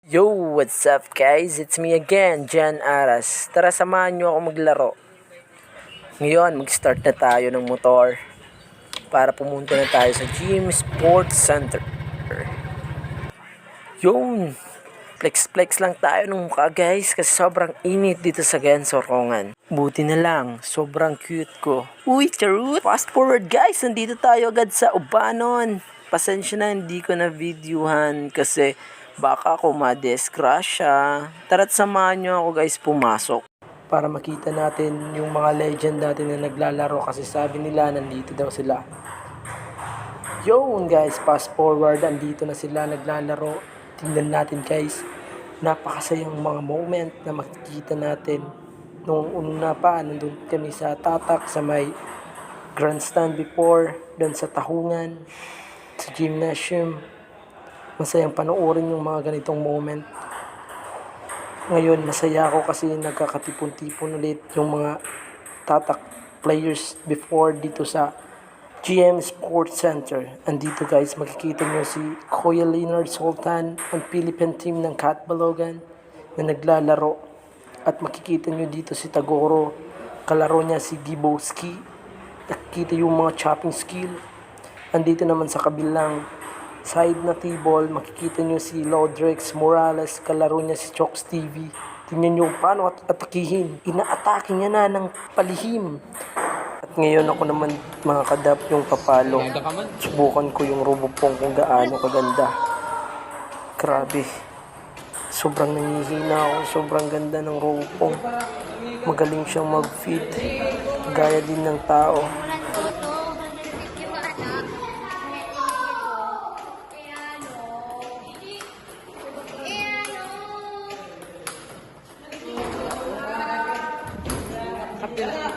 Yo, what's up guys? It's me again, Jan Aras. Tara, samahan nyo ako maglaro. Ngayon, mag-start na tayo ng motor para pumunta na tayo sa Gym Sports Center. Yun, flex lang tayo ng mukha guys kasi sobrang init dito sa Gensorongan. Buti na lang, sobrang cute ko. Uy, charot! Fast forward guys, nandito tayo agad sa Ubanon. Pasensya na, hindi ko na videohan kasi baka ako madesgrasya. Tara't samahan nyo ako guys pumasok para makita natin yung mga legend natin na naglalaro kasi sabi nila nandito daw sila. Yun guys, fast forward, andito na sila naglalaro. Tingnan natin guys, napakasayang mga moment na makikita natin. Nung una pa, nandun kami sa Tatak sa may grandstand before, doon sa Tahungan, sa gymnasium. Masayang panoorin yung mga ganitong moment. Ngayon, masaya ako kasi nagkakatipon-tipon ulit yung mga Tatak players before dito sa GM Sports Center. Andito guys, makikita nyo si Kuya Leonard Sultan, ang Philippine team ng Catbalogan na naglalaro. At makikita nyo dito si Tagoro, kalaro niya si Giboski. Nakikita yung mga chopping skill. Andito naman sa kabilang side na table, makikita nyo si Lodrex Morales, kalaro niya si Chokes TV. Tingnan nyo paano atakihin. Inaatake niya na ng palihim. At ngayon ako naman mga kadap yung papalo. Subukan ko yung Robopong kung gaano kaganda. Grabe. Sobrang nangihina ako. Sobrang ganda ng Robopong. Magaling siyang mag-feed. Gaya din ng tao.